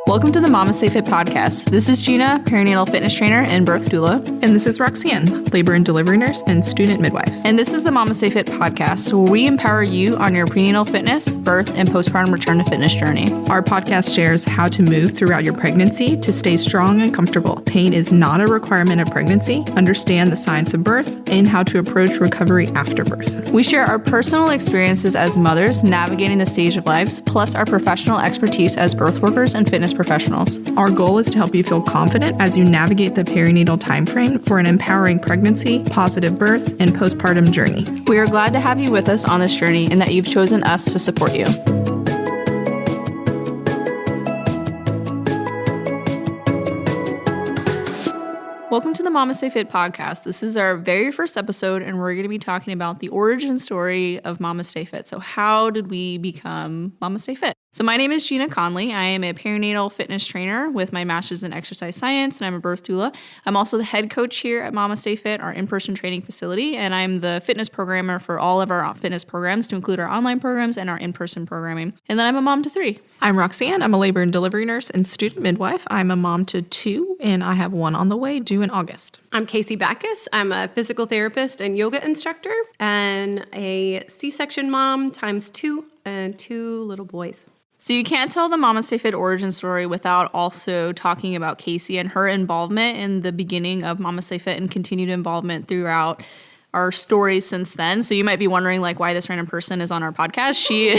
Welcome to the MamasteFit Podcast. This is Gina, perinatal fitness trainer and birth doula. And this is Roxanne, labor and delivery nurse and student midwife. And this is the MamasteFit Podcast, where we empower you on your prenatal fitness, birth, and postpartum return to fitness journey. Our podcast shares how to move throughout your pregnancy to stay strong and comfortable. Pain is not a requirement of pregnancy. Understand the science of birth and how to approach recovery after birth. We share our personal experiences as mothers navigating the stage of lives, plus our professional expertise as birth workers and fitness professionals. Our goal is to help you feel confident as you navigate the perinatal timeframe for an empowering pregnancy, positive birth, and postpartum journey. We are glad to have you with us on this journey and that you've chosen us to support you. Welcome to the MamasteFit Podcast. This is our very first episode, and we're going to be talking about the origin story of MamasteFit. So how did we become MamasteFit? So my name is Gina Conley. I am a perinatal fitness trainer with my master's in exercise science, and I'm a birth doula. I'm also the head coach here at MamasteFit, our in-person training facility, and I'm the fitness programmer for all of our fitness programs, to include our online programs and our in-person programming. And then I'm a mom to 3. I'm Roxanne. I'm a labor and delivery nurse and student midwife. I'm a mom to 2, and I have 1 on the way due in August. I'm Casey Backus. I'm a physical therapist and yoga instructor and a C-section mom times 2 and 2 little boys. So you can't tell the MamasteFit origin story without also talking about Casey and her involvement in the beginning of MamasteFit and continued involvement throughout our stories since then. So you might be wondering why this random person is on our podcast. She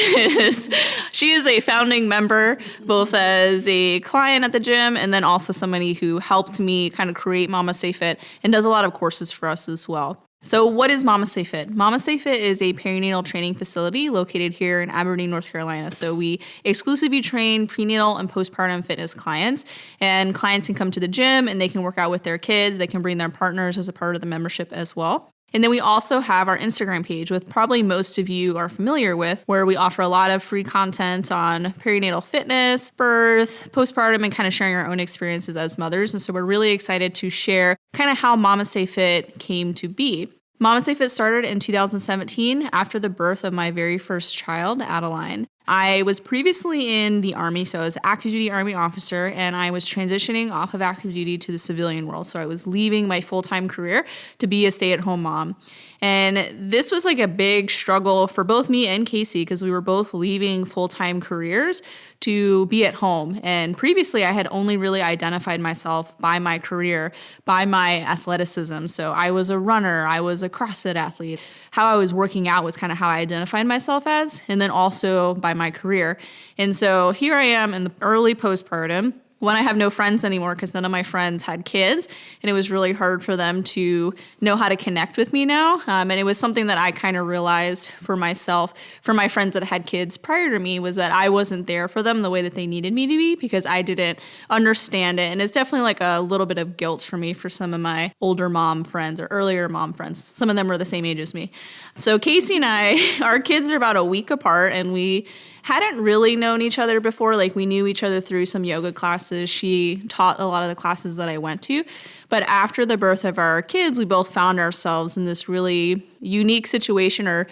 is a founding member, both as a client at the gym and then also somebody who helped me kind of create MamasteFit and does a lot of courses for us as well. So what is MamasteFit? MamasteFit is a perinatal training facility located here in Aberdeen, North Carolina. So we exclusively train prenatal and postpartum fitness clients, and clients can come to the gym and they can work out with their kids. They can bring their partners as a part of the membership as well. And then we also have our Instagram page, which probably most of you are familiar with, where we offer a lot of free content on perinatal fitness, birth, postpartum, and kind of sharing our own experiences as mothers. And so we're really excited to share kind of how MamasteFit came to be. MamasteFit started in 2017 after the birth of my very first child, Adeline. I was previously in the Army, so I was an active duty Army officer, and I was transitioning off of active duty to the civilian world. So I was leaving my full-time career to be a stay-at-home mom. And this was a big struggle for both me and Casey because we were both leaving full-time careers to be at home. And previously, I had only really identified myself by my career, by my athleticism. So I was a runner, I was a CrossFit athlete. How I was working out was kind of how I identified myself as, and then also by my career. And so here I am in the early postpartum, when I have no friends anymore because none of my friends had kids, and it was really hard for them to know how to connect with me now. And it was something that I kind of realized for myself, for my friends that had kids prior to me, was that I wasn't there for them the way that they needed me to be because I didn't understand it. And it's definitely a little bit of guilt for me for some of my older mom friends or earlier mom friends. Some of them were the same age as me. So Casey and I, our kids are about a week apart, and we hadn't really known each other before. We knew each other through some yoga classes. She taught a lot of the classes that I went to. But after the birth of our kids, we both found ourselves in this really unique situation or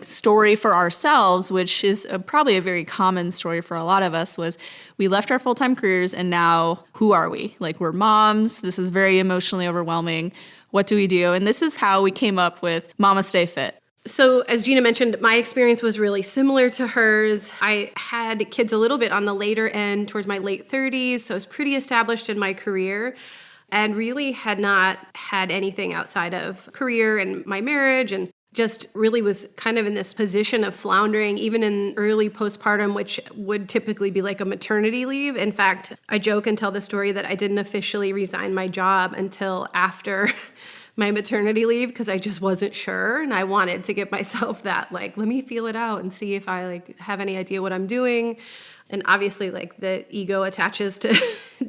story for ourselves, which is probably a very common story for a lot of us, was we left our full-time careers and now who are we? We're moms. This is very emotionally overwhelming. What do we do? And this is how we came up with MamasteFit. So as Gina mentioned, my experience was really similar to hers. I had kids a little bit on the later end, towards my late 30s, so I was pretty established in my career and really had not had anything outside of career and my marriage, and just really was kind of in this position of floundering, even in early postpartum, which would typically be a maternity leave. In fact, I joke and tell the story that I didn't officially resign my job until after my maternity leave because I just wasn't sure, and I wanted to give myself that let me feel it out and see if I have any idea what I'm doing. And obviously the ego attaches to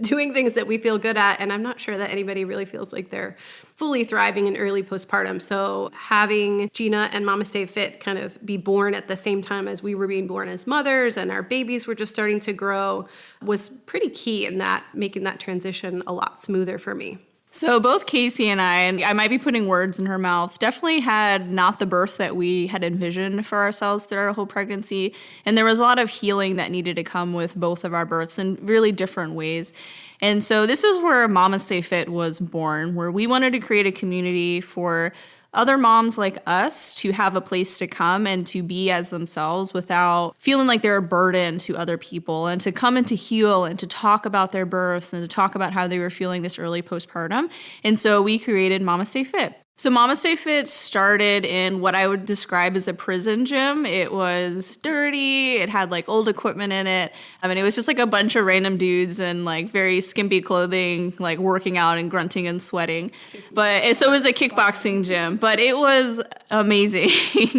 doing things that we feel good at, and I'm not sure that anybody really feels like they're fully thriving in early postpartum. So having Gina and MamasteFit kind of be born at the same time as we were being born as mothers and our babies were just starting to grow was pretty key in that, making that transition a lot smoother for me. So both Casey and I might be putting words in her mouth, definitely had not the birth that we had envisioned for ourselves throughout our whole pregnancy. And there was a lot of healing that needed to come with both of our births in really different ways. And so this is where MamasteFit was born, where we wanted to create a community for other moms like us to have a place to come and to be as themselves without feeling like they're a burden to other people, and to come and to heal and to talk about their births and to talk about how they were feeling this early postpartum. And so we created MamasteFit. So MamasteFit started in what I would describe as a prison gym. It was dirty. It had like old equipment in it. I mean, it was just like a bunch of random dudes in like very skimpy clothing, like working out and grunting and sweating. So it was a kickboxing gym, but it was amazing.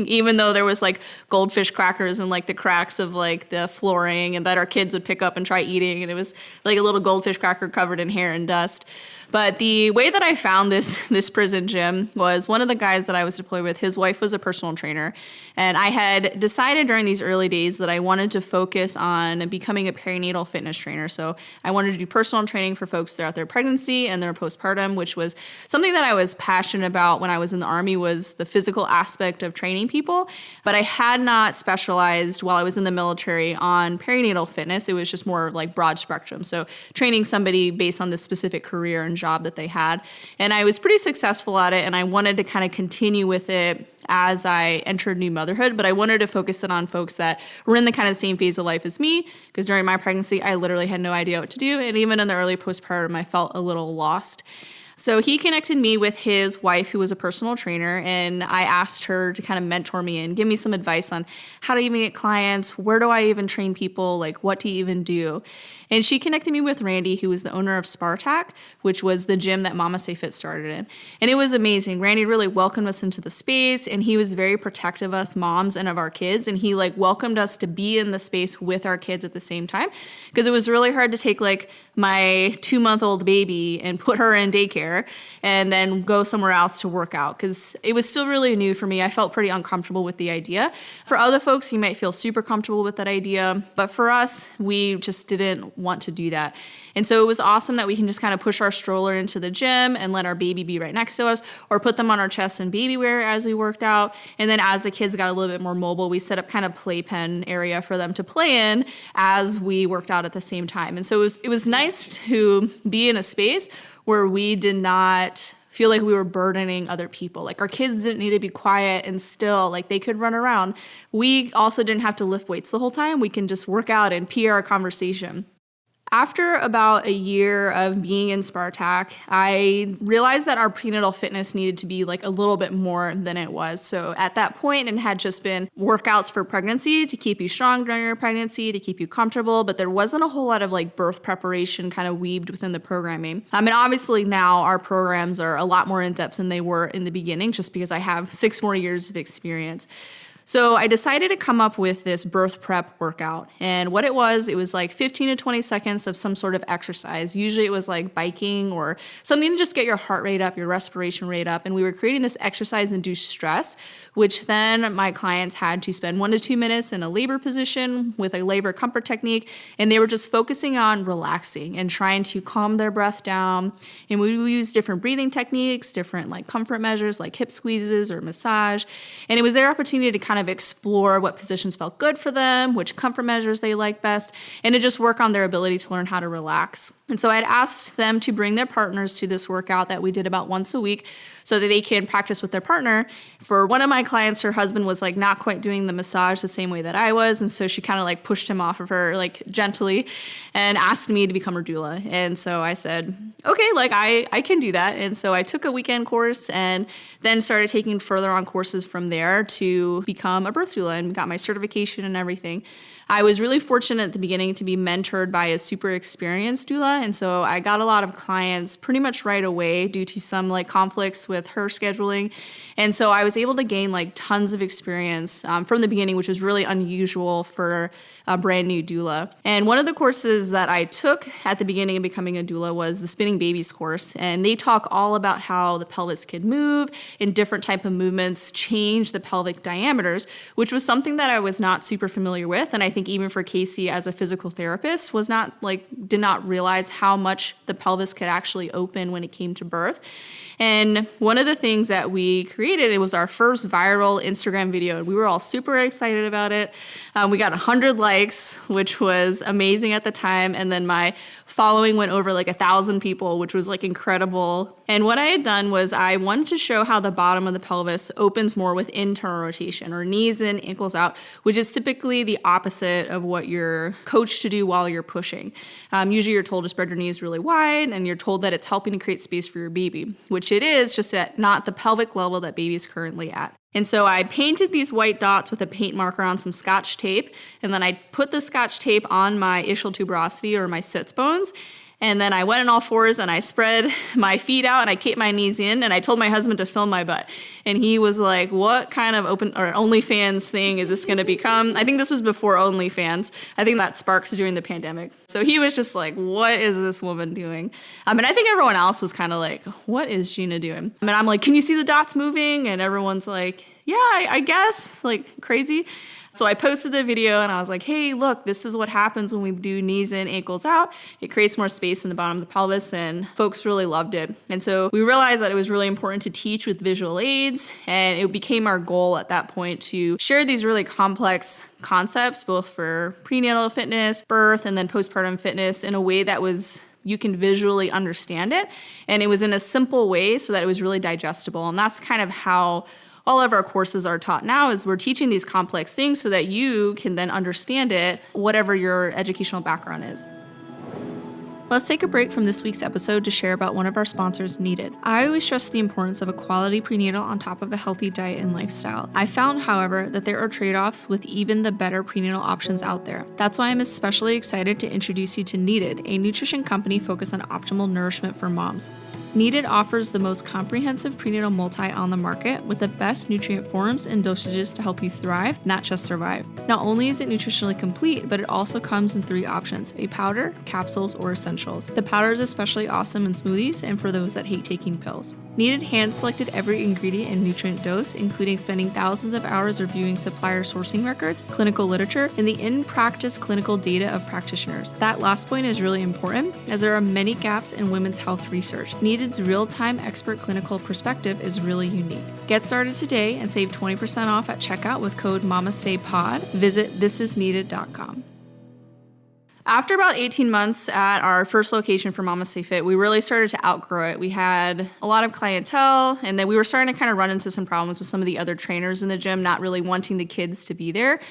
Even though there was like goldfish crackers and like the cracks of like the flooring, and that our kids would pick up and try eating. And it was like a little goldfish cracker covered in hair and dust. But the way that I found this prison gym was one of the guys that I was deployed with, his wife was a personal trainer. And I had decided during these early days that I wanted to focus on becoming a perinatal fitness trainer. So I wanted to do personal training for folks throughout their pregnancy and their postpartum, which was something that I was passionate about when I was in the Army, was the physical aspect of training people. But I had not specialized while I was in the military on perinatal fitness. It was just more like broad spectrum. So training somebody based on the specific career and job that they had. And I was pretty successful at it, and I wanted to kind of continue with it as I entered new motherhood, but I wanted to focus it on folks that were in the kind of same phase of life as me, because during my pregnancy, I literally had no idea what to do. And even in the early postpartum, I felt a little lost. So he connected me with his wife, who was a personal trainer, and I asked her to kind of mentor me and give me some advice on how to even get clients, where do I even train people, like what to even do. And she connected me with Randy, who was the owner of Spartak, which was the gym that MamasteFit started in. And it was amazing. Randy really welcomed us into the space, and he was very protective of us moms and of our kids. And he like welcomed us to be in the space with our kids at the same time, because it was really hard to take like my 2-month-old baby and put her in daycare and then go somewhere else to work out, because it was still really new for me. I felt pretty uncomfortable with the idea. For other folks, you might feel super comfortable with that idea, but for us, we just didn't want to do that. And so it was awesome that we can just kind of push our stroller into the gym and let our baby be right next to us, or put them on our chest in baby wear as we worked out. And then as the kids got a little bit more mobile, we set up kind of playpen area for them to play in as we worked out at the same time. And so it was nice to be in a space where we did not feel like we were burdening other people. Like our kids didn't need to be quiet and still, like they could run around. We also didn't have to lift weights the whole time. We can just work out and PR our conversation. After about a year of being in Spartak, I realized that our prenatal fitness needed to be like a little bit more than it was. So at that point, it had just been workouts for pregnancy to keep you strong during your pregnancy, to keep you comfortable, but there wasn't a whole lot of like birth preparation kind of weaved within the programming. I mean, obviously now our programs are a lot more in depth than they were in the beginning, just because I have 6 more years of experience. So I decided to come up with this birth prep workout. And what it was like 15 to 20 seconds of some sort of exercise. Usually it was like biking or something to just get your heart rate up, your respiration rate up. And we were creating this exercise-induced stress, which then my clients had to spend 1 to 2 minutes in a labor position with a labor comfort technique. And they were just focusing on relaxing and trying to calm their breath down. And we would use different breathing techniques, different like comfort measures like hip squeezes or massage. And it was their opportunity to kind of explore what positions felt good for them, which comfort measures they liked best, and to just work on their ability to learn how to relax. And so I'd asked them to bring their partners to this workout that we did about once a week so that they can practice with their partner. For one of my clients, her husband was like not quite doing the massage the same way that I was. And so she kind of like pushed him off of her like gently and asked me to become her doula. And so I said, okay, like I can do that. And so I took a weekend course and then started taking further on courses from there to become a birth doula and got my certification and everything. I was really fortunate at the beginning to be mentored by a super experienced doula, and so I got a lot of clients pretty much right away due to some like conflicts with her scheduling. And so I was able to gain like tons of experience from the beginning, which was really unusual for a brand new doula. And one of the courses that I took at the beginning of becoming a doula was the Spinning Babies course, and they talk all about how the pelvis can move and different type of movements change the pelvic diameters, which was something that I was not super familiar with. And I think even for Casey as a physical therapist, did not realize how much the pelvis could actually open when it came to birth. And one of the things that we created, it was our first viral Instagram video. We were all super excited about it. We got 100 likes, which was amazing at the time. And then my following went over 1,000 people, which was incredible. And what I had done was I wanted to show how the bottom of the pelvis opens more with internal rotation, or knees in, ankles out, which is typically the opposite of what you're coached to do while you're pushing. Usually you're told to spread your knees really wide, and you're told that it's helping to create space for your baby, which it is, just at not the pelvic level that baby is currently at. And so I painted these white dots with a paint marker on some Scotch tape, and then I put the Scotch tape on my ischial tuberosity, or my sits bones. And then I went on all fours and I spread my feet out and I kept my knees in, and I told my husband to film my butt. And he was like, what kind of OnlyFans thing is this going to become? I think this was before OnlyFans. I think that sparked during the pandemic. So he was just like, what is this woman doing? And I think everyone else was kind of like, what is Gina doing? And I'm like, can you see the dots moving? And everyone's like, yeah, I guess, crazy. So I posted the video and I was like, hey, look, this is what happens when we do knees in, ankles out. It creates more space in the bottom of the pelvis, and folks really loved it. And so we realized that it was really important to teach with visual aids, and it became our goal at that point to share these really complex concepts, both for prenatal fitness, birth, and then postpartum fitness in a way that you can visually understand it. And it was in a simple way so that it was really digestible. And that's kind of how all of our courses are taught now, is we're teaching these complex things so that you can then understand it, whatever your educational background is. Let's take a break from this week's episode to share about one of our sponsors, Needed. I always stress the importance of a quality prenatal on top of a healthy diet and lifestyle. I found, however, that there are trade-offs with even the better prenatal options out there. That's why I'm especially excited to introduce you to Needed, a nutrition company focused on optimal nourishment for moms. Needed offers the most comprehensive prenatal multi on the market, with the best nutrient forms and dosages to help you thrive, not just survive. Not only is it nutritionally complete, but it also comes in 3 options: a powder, capsules, or essentials. The powder is especially awesome in smoothies and for those that hate taking pills. Needed hand-selected every ingredient and nutrient dose, including spending thousands of hours reviewing supplier sourcing records, clinical literature, and the in-practice clinical data of practitioners. That last point is really important, as there are many gaps in women's health research. Needed's real-time expert clinical perspective is really unique. Get started today and save 20% off at checkout with code MamastePod. Visit thisisneeded.com. After about 18 months at our first location for MamasteFit, we really started to outgrow it. We had a lot of clientele, and then we were starting to kind of run into some problems with some of the other trainers in the gym not really wanting the kids to be there.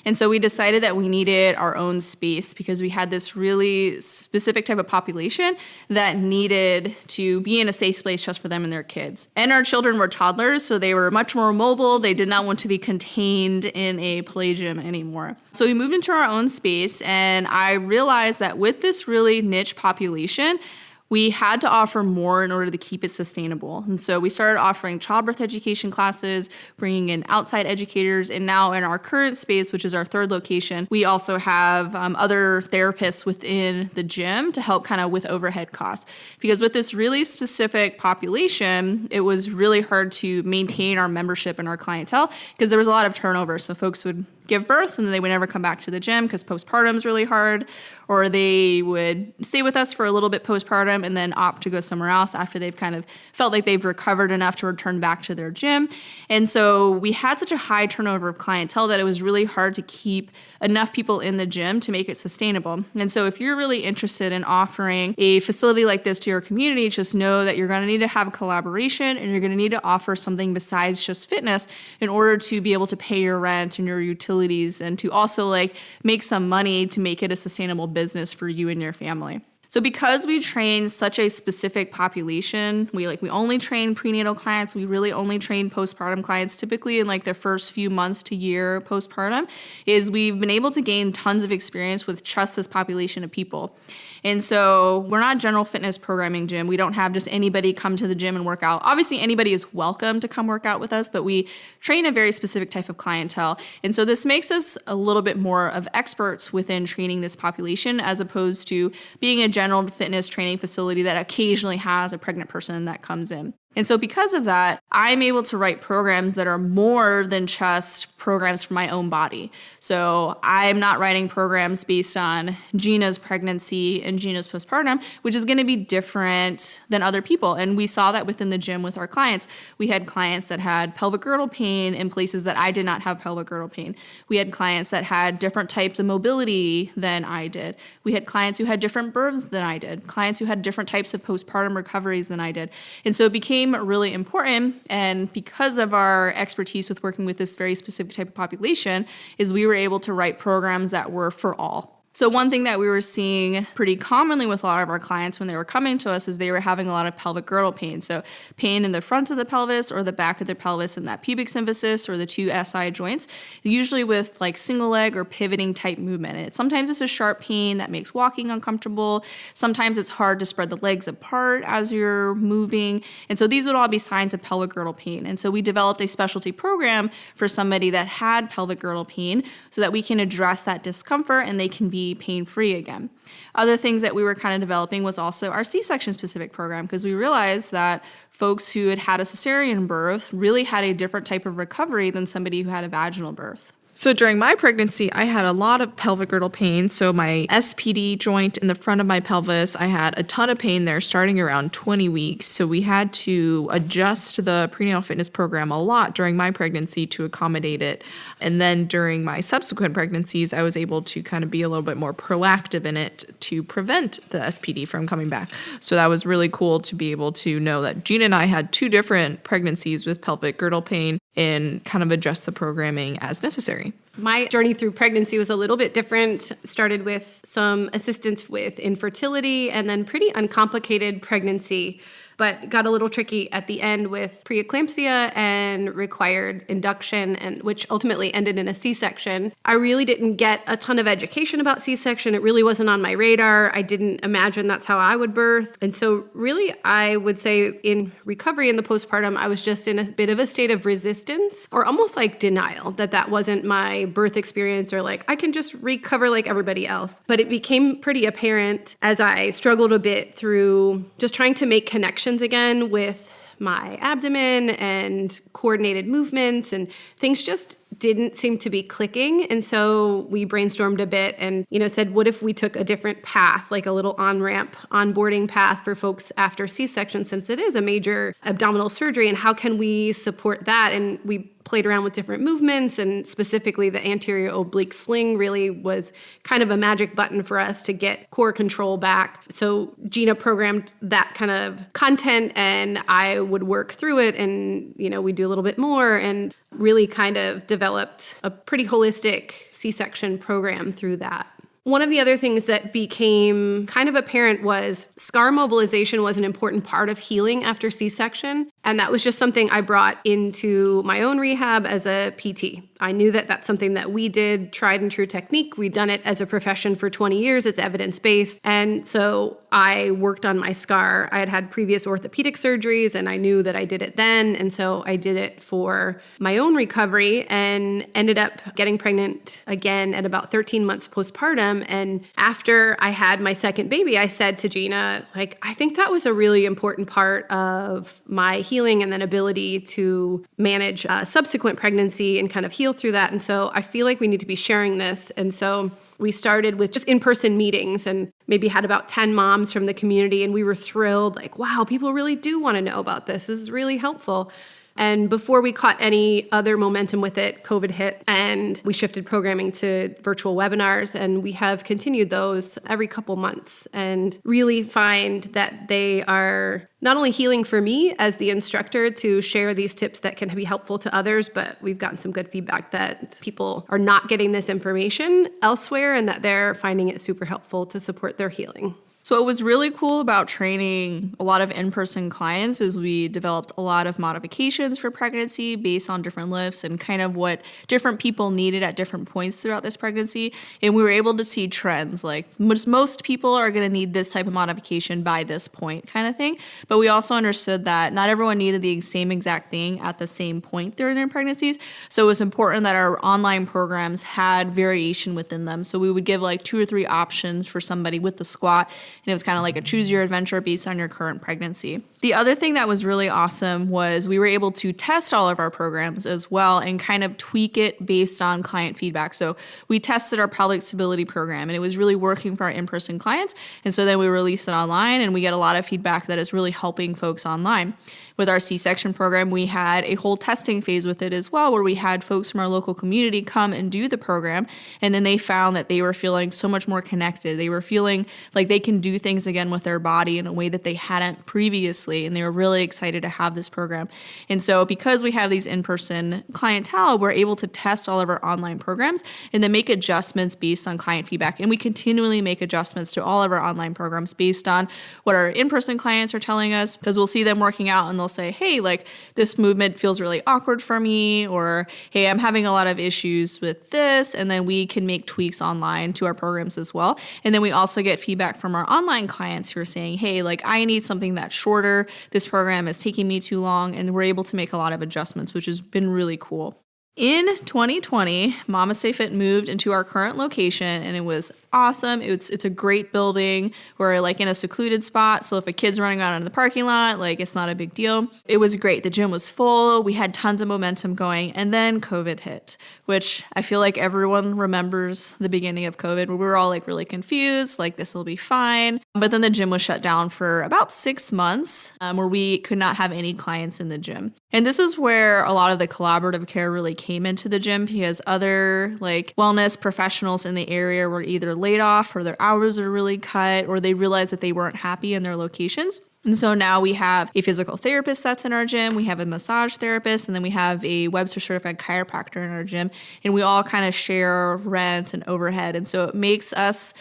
And so we decided that we needed our own space because we had this really specific type of population that needed to be in a safe place just for them and their kids. And our children were toddlers, so they were much more mobile. They did not want to be contained in a play gym anymore. So we moved into our own space, and I realized that with this really niche population, we had to offer more in order to keep it sustainable. And so we started offering childbirth education classes, bringing in outside educators, and now in our current space, which is our 3rd location, we also have other therapists within the gym to help kind of with overhead costs. Because with this really specific population, it was really hard to maintain our membership and our clientele because there was a lot of turnover. So folks would give birth and then they would never come back to the gym because postpartum is really hard, or they would stay with us for a little bit postpartum and then opt to go somewhere else after they've kind of felt like they've recovered enough to return back to their gym. And so we had such a high turnover of clientele that it was really hard to keep enough people in the gym to make it sustainable. And so if you're really interested in offering a facility like this to your community, just know that you're going to need to have a collaboration and you're going to need to offer something besides just fitness in order to be able to pay your rent and your utilities and to also make some money to make it a sustainable business for you and your family. So because we train such a specific population, we only train prenatal clients, we really only train postpartum clients, typically in the first few months to year postpartum, is we've been able to gain tons of experience with just this population of people. And so we're not general fitness programming gym. We don't have just anybody come to the gym and work out. Obviously, anybody is welcome to come work out with us, but we train a very specific type of clientele. And so this makes us a little bit more of experts within training this population as opposed to being a general fitness training facility that occasionally has a pregnant person that comes in. And so because of that, I'm able to write programs that are more than just programs for my own body. So I'm not writing programs based on Gina's pregnancy and Gina's postpartum, which is going to be different than other people. And we saw that within the gym with our clients. We had clients that had pelvic girdle pain in places that I did not have pelvic girdle pain. We had clients that had different types of mobility than I did. We had clients who had different births than I did, clients who had different types of postpartum recoveries than I did. And so it became really important. And because of our expertise with working with this very specific type of population, is we were able to write programs that were for all. So one thing that we were seeing pretty commonly with a lot of our clients when they were coming to us is they were having a lot of pelvic girdle pain. So pain in the front of the pelvis or the back of the pelvis and that pubic symphysis or the two SI joints, usually with like single leg or pivoting type movement. And sometimes it's a sharp pain that makes walking uncomfortable. Sometimes it's hard to spread the legs apart as you're moving. And so these would all be signs of pelvic girdle pain. And so we developed a specialty program for somebody that had pelvic girdle pain so that we can address that discomfort and they can be pain-free again. Other things that we were kind of developing was also our C-section specific program, because we realized that folks who had had a cesarean birth really had a different type of recovery than somebody who had a vaginal birth. So during my pregnancy, I had a lot of pelvic girdle pain. So my SPD joint in the front of my pelvis, I had a ton of pain there starting around 20 weeks. So we had to adjust the prenatal fitness program a lot during my pregnancy to accommodate it. And then during my subsequent pregnancies, I was able to kind of be a little bit more proactive in it to prevent the SPD from coming back. So that was really cool to be able to know that Gina and I had 2 different pregnancies with pelvic girdle pain and kind of adjust the programming as necessary. My journey through pregnancy was a little bit different. Started with some assistance with infertility and then pretty uncomplicated pregnancy, but got a little tricky at the end with preeclampsia and required induction, and which ultimately ended in a C-section. I really didn't get a ton of education about C-section. It really wasn't on my radar. I didn't imagine that's how I would birth. And so really, I would say in recovery in the postpartum, I was just in a bit of a state of resistance or almost like denial that that wasn't my birth experience or like I can just recover like everybody else. But it became pretty apparent as I struggled a bit through just trying to make connections again with my abdomen and coordinated movements, and things just didn't seem to be clicking. And so we brainstormed a bit and, said, what if we took a different path, like a little on-ramp onboarding path for folks after C-section, since it is a major abdominal surgery, and how can we support that? And we played around with different movements, and specifically the anterior oblique sling really was kind of a magic button for us to get core control back. So Gina programmed that kind of content and I would work through it, and, we do a little bit more and really kind of developed a pretty holistic C-section program through that. One of the other things that became kind of apparent was scar mobilization was an important part of healing after C-section. And that was just something I brought into my own rehab as a PT. I knew that that's something that we did, tried and true technique. We'd done it as a profession for 20 years. It's evidence-based. And so I worked on my scar. I had had previous orthopedic surgeries and I knew that I did it then. And so I did it for my own recovery and ended up getting pregnant again at about 13 months postpartum. And after I had my second baby, I said to Gina, I think that was a really important part of my healing and then ability to manage subsequent pregnancy and kind of heal through that. And so I feel like we need to be sharing this. And so we started with just in-person meetings and maybe had about 10 moms from the community. And we were thrilled, wow, people really do want to know about this. This is really helpful. And before we caught any other momentum with it, COVID hit and we shifted programming to virtual webinars, and we have continued those every couple months and really find that they are not only healing for me as the instructor to share these tips that can be helpful to others, but we've gotten some good feedback that people are not getting this information elsewhere and that they're finding it super helpful to support their healing. So what was really cool about training a lot of in-person clients is we developed a lot of modifications for pregnancy based on different lifts and kind of what different people needed at different points throughout this pregnancy. And we were able to see trends, like most people are going to need this type of modification by this point kind of thing. But we also understood that not everyone needed the same exact thing at the same point during their pregnancies. So it was important that our online programs had variation within them. So we would give 2 or 3 options for somebody with the squat And it was kind of like a choose your adventure based on your current pregnancy. The other thing that was really awesome was we were able to test all of our programs as well and kind of tweak it based on client feedback. So we tested our pelvic stability program and it was really working for our in-person clients. And so then we released it online and we get a lot of feedback that is really helping folks online. With our C-section program, we had a whole testing phase with it as well, where we had folks from our local community come and do the program. And then they found that they were feeling so much more connected. They were feeling like they can do things again with their body in a way that they hadn't previously. And they were really excited to have this program. And so because we have these in-person clientele, we're able to test all of our online programs and then make adjustments based on client feedback. And we continually make adjustments to all of our online programs based on what our in-person clients are telling us, because we'll see them working out and they'll say, hey, like this movement feels really awkward for me, or hey, I'm having a lot of issues with this. And then we can make tweaks online to our programs as well. And then we also get feedback from our online clients who are saying, hey, like I need something that's shorter. This program is taking me too long. And we're able to make a lot of adjustments, which has been really cool. In 2020, MamasteFit moved into our current location and it was awesome. It's a great building. We're like in a secluded spot. So if a kid's running around in the parking lot, like it's not a big deal. It was great. The gym was full. We had tons of momentum going. And then COVID hit, which I feel like everyone remembers the beginning of COVID where we were all like really confused, like this will be fine. But then the gym was shut down for about 6 months where we could not have any clients in the gym. And this is where a lot of the collaborative care really came into the gym because other like wellness professionals in the area were either laid off or their hours are really cut or they realized that they weren't happy in their locations. And so now we have a physical therapist that's in our gym, we have a massage therapist, and then we have a Webster certified chiropractor in our gym. And we all kind of share rent and overhead. And so it makes us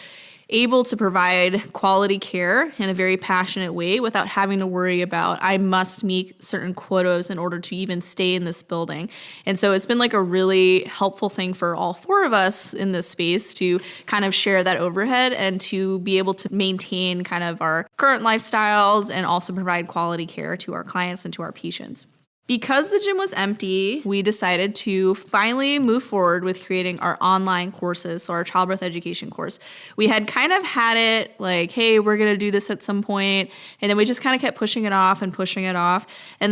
able to provide quality care in a very passionate way without having to worry about I must meet certain quotas in order to even stay in this building. And so it's been like a really helpful thing for all four of us in this space to kind of share that overhead and to be able to maintain kind of our current lifestyles and also provide quality care to our clients and to our patients. Because the gym was empty, we decided to finally move forward with creating our online courses, so our childbirth education course. We had kind of had it like, hey, we're going to do this at some point, and then we just kind of kept pushing it off. And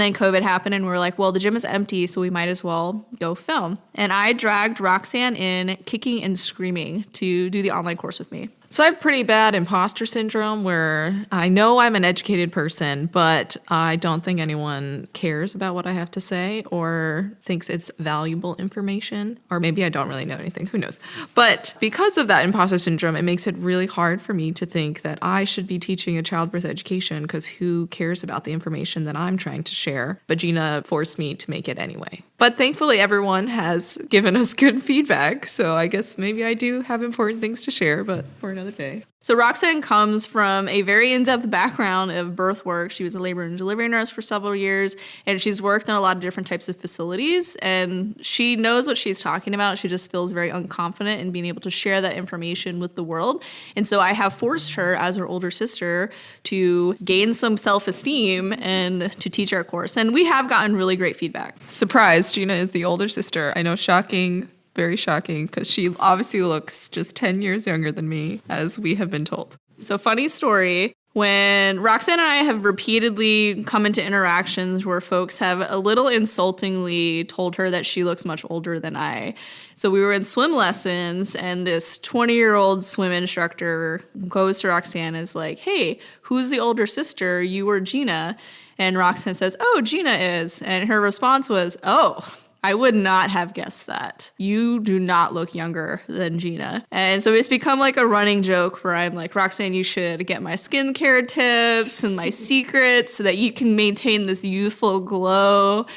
then COVID happened, and we were like, well, the gym is empty, so we might as well go film. And I dragged Roxanne in, kicking and screaming, to do the online course with me. So I have pretty bad imposter syndrome where I know I'm an educated person, but I don't think anyone cares about what I have to say or thinks it's valuable information. Or maybe I don't really know anything. Who knows? But because of that imposter syndrome, it makes it really hard for me to think that I should be teaching a childbirth education because who cares about the information that I'm trying to share? But Gina forced me to make it anyway. But thankfully, everyone has given us good feedback. So I guess maybe I do have important things to share, but for another day. So Roxanne comes from a very in-depth background of birth work. She was a labor and delivery nurse for several years, and she's worked in a lot of different types of facilities, and she knows what she's talking about. She just feels very unconfident in being able to share that information with the world. And so I have forced her, as her older sister, to gain some self-esteem and to teach our course. And we have gotten really great feedback. Surprise, Gina is the older sister. I know, shocking. Very shocking, because she obviously looks just 10 years younger than me, as we have been told. So funny story, when Roxanne and I have repeatedly come into interactions where folks have a little insultingly told her that she looks much older than I. So we were in swim lessons, and this 20-year-old swim instructor goes to Roxanne and is like, hey, who's the older sister? You or Gina? And Roxanne says, oh, Gina is. And her response was, oh, I would not have guessed that. You do not look younger than Gina. And so it's become like a running joke where I'm like, Roxanne, you should get my skincare tips and my secrets so that you can maintain this youthful glow.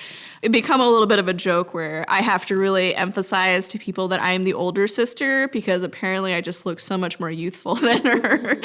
It become a little bit of a joke where I have to really emphasize to people that I'm the older sister because apparently I just look so much more youthful than her.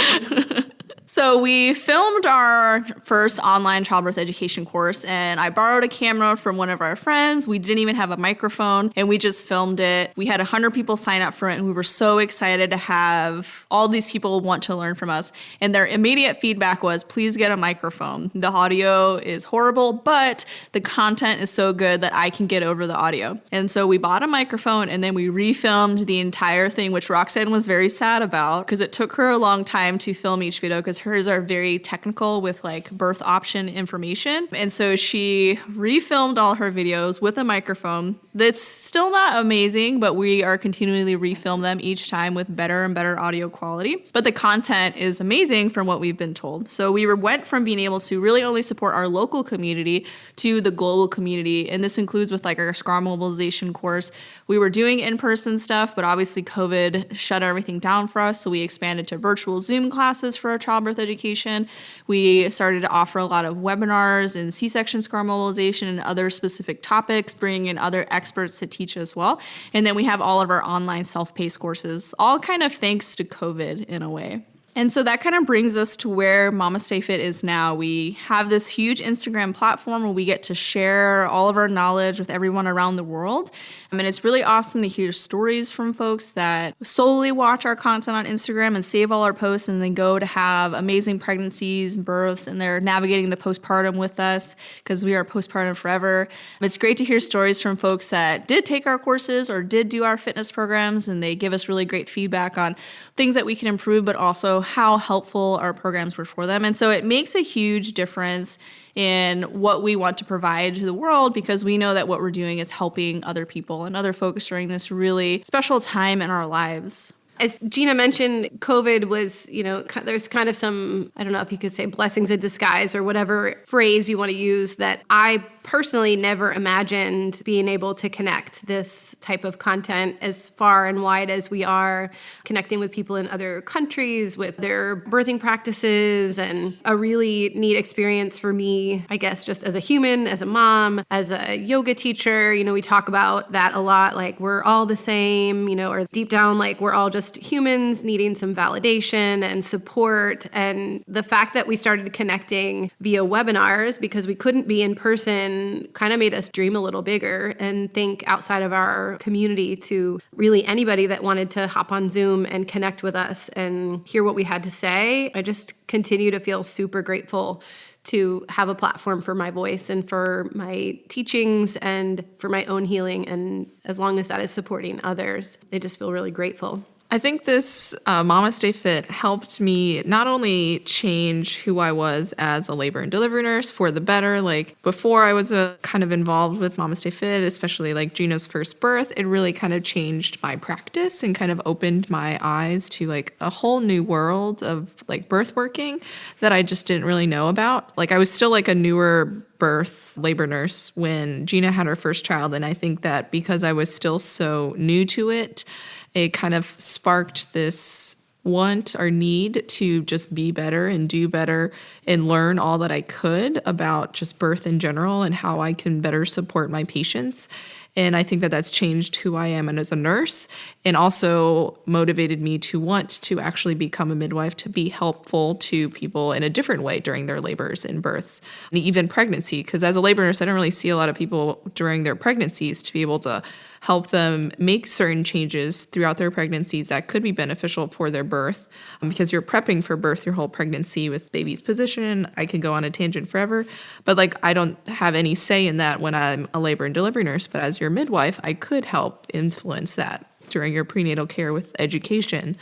So So we filmed our first online childbirth education course, and I borrowed a camera from one of our friends. We didn't even have a microphone, and we just filmed it. We had 100 people sign up for it, and we were so excited to have all these people want to learn from us. And their immediate feedback was, please get a microphone. The audio is horrible, but the content is so good that I can get over the audio. And so we bought a microphone, and then we refilmed the entire thing, which Roxanne was very sad about because it took her a long time to film each video because hers are very technical with like birth option information. And so she refilmed all her videos with a microphone. That's still not amazing, but we are continually refilm them each time with better and better audio quality. But the content is amazing from what we've been told. So we went from being able to really only support our local community to the global community. And this includes with like our SCAR mobilization course. We were doing in-person stuff, but obviously COVID shut everything down for us. So we expanded to virtual Zoom classes for our childbirth education. We started to offer a lot of webinars in C-section SCAR mobilization and other specific topics, bringing in other experts to teach as well. And then we have all of our online self-paced courses, all kind of thanks to COVID in a way. And so that kind of brings us to where MamasteFit is now. We have this huge Instagram platform where we get to share all of our knowledge with everyone around the world. And it's really awesome to hear stories from folks that solely watch our content on Instagram and save all our posts and then go to have amazing pregnancies and births, and they're navigating the postpartum with us because we are postpartum forever. It's great to hear stories from folks that did take our courses or did do our fitness programs, and they give us really great feedback on things that we can improve, but also how helpful our programs were for them. And so it makes a huge difference in what we want to provide to the world because we know that what we're doing is helping other people and other folks during this really special time in our lives. As Gina mentioned, COVID was, there's kind of some, I don't know if you could say blessings in disguise or whatever phrase you want to use, that I personally never imagined being able to connect this type of content as far and wide as we are, connecting with people in other countries with their birthing practices, and a really neat experience for me, I guess, just as a human, as a mom, as a yoga teacher. We talk about that a lot, like we're all the same, or deep down, like we're all just humans needing some validation and support. And the fact that we started connecting via webinars because we couldn't be in person kind of made us dream a little bigger and think outside of our community to really anybody that wanted to hop on Zoom and connect with us and hear what we had to say. I just continue to feel super grateful to have a platform for my voice and for my teachings and for my own healing. And as long as that is supporting others, I just feel really grateful. I think this MamasteFit helped me not only change who I was as a labor and delivery nurse for the better. Like before I was kind of involved with MamasteFit, especially like Gina's first birth, it really kind of changed my practice and kind of opened my eyes to like a whole new world of like birth working that I just didn't really know about. Like I was still like a newer birth labor nurse when Gina had her first child. And I think that because I was still so new to it, it kind of sparked this want or need to just be better and do better and learn all that I could about just birth in general and how I can better support my patients. And I think that that's changed who I am and as a nurse, and also motivated me to want to actually become a midwife to be helpful to people in a different way during their labors and births, and even pregnancy. Because as a labor nurse, I don't really see a lot of people during their pregnancies to be able to help them make certain changes throughout their pregnancies that could be beneficial for their birth, because you're prepping for birth your whole pregnancy with baby's position. I could go on a tangent forever, but like I don't have any say in that when I'm a labor and delivery nurse, but as your midwife, I could help influence that during your prenatal care with education.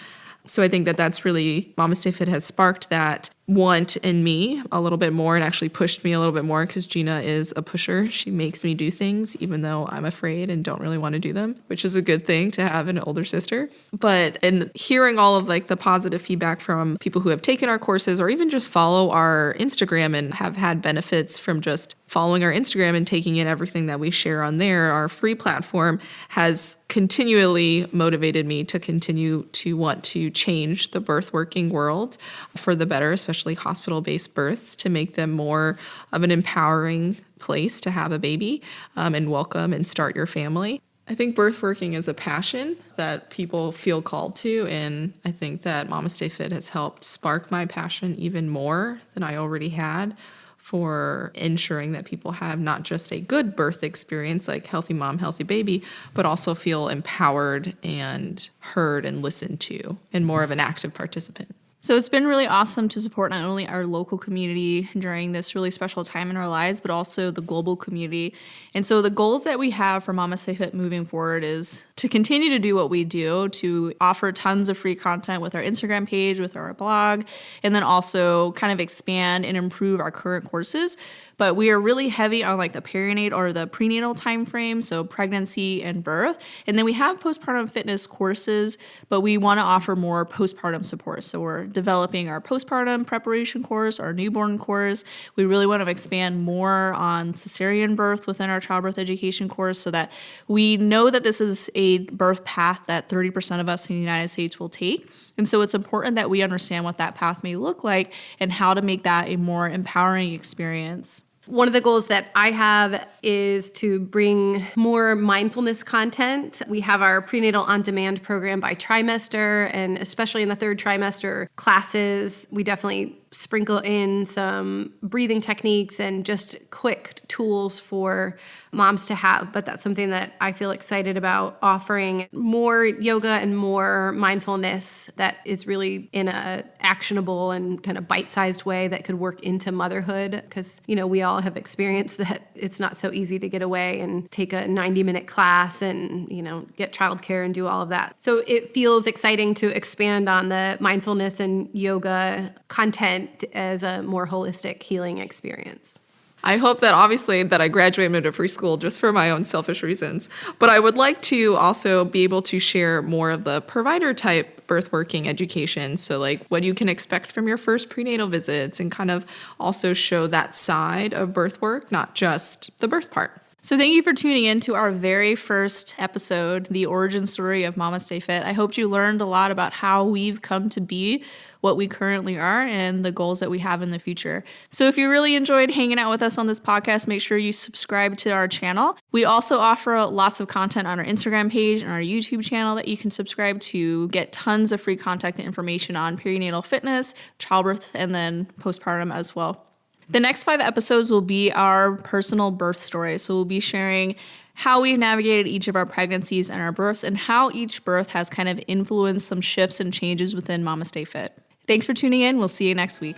So I think that that's really, MamasteFit has sparked that want in me a little bit more and actually pushed me a little bit more because Gina is a pusher. She makes me do things even though I'm afraid and don't really want to do them, which is a good thing to have an older sister. But in hearing all of like the positive feedback from people who have taken our courses or even just follow our Instagram and have had benefits from just following our Instagram and taking in everything that we share on there, our free platform has continually motivated me to continue to want to change the birth working world for the better, especially hospital-based births, to make them more of an empowering place to have a baby and welcome and start your family. I think birth working is a passion that people feel called to, and I think that MamasteFit has helped spark my passion even more than I already had for ensuring that people have not just a good birth experience, like healthy mom, healthy baby, but also feel empowered and heard and listened to and more of an active participant. So it's been really awesome to support not only our local community during this really special time in our lives, but also the global community. And so the goals that we have for MamasteFit moving forward is to continue to do what we do, to offer tons of free content with our Instagram page, with our blog, and then also kind of expand and improve our current courses. But we are really heavy on like the perinatal or the prenatal timeframe, so pregnancy and birth. And then we have postpartum fitness courses, but we want to offer more postpartum support. So we're developing our postpartum preparation course, our newborn course. We really want to expand more on cesarean birth within our childbirth education course so that we know that this is a birth path that 30% of us in the United States will take. And so it's important that we understand what that path may look like and how to make that a more empowering experience. One of the goals that I have is to bring more mindfulness content. We have our prenatal on-demand program by trimester, and especially in the third trimester classes, we definitely sprinkle in some breathing techniques and just quick tools for moms to have. But that's something that I feel excited about, offering more yoga and more mindfulness that is really in a actionable and kind of bite-sized way that could work into motherhood. Because, we all have experienced that it's not so easy to get away and take a 90-minute class and, get childcare and do all of that. So it feels exciting to expand on the mindfulness and yoga content as a more holistic healing experience. I hope that obviously that I graduate midwifery school just for my own selfish reasons, but I would like to also be able to share more of the provider type birth working education. So like what you can expect from your first prenatal visits and kind of also show that side of birth work, not just the birth part. So thank you for tuning in to our very first episode, the origin story of MamasteFit. I hope you learned a lot about how we've come to be what we currently are and the goals that we have in the future. So if you really enjoyed hanging out with us on this podcast, make sure you subscribe to our channel. We also offer lots of content on our Instagram page and our YouTube channel that you can subscribe to get tons of free contact and information on perinatal fitness, childbirth, and then postpartum as well. The next 5 episodes will be our personal birth stories. So we'll be sharing how we've navigated each of our pregnancies and our births and how each birth has kind of influenced some shifts and changes within MamasteFit. Thanks for tuning in. We'll see you next week.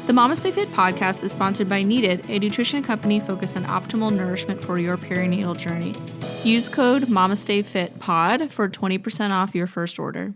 The MamasteFit Podcast is sponsored by Needed, a nutrition company focused on optimal nourishment for your perinatal journey. Use code MamasteFitPod for 20% off your first order.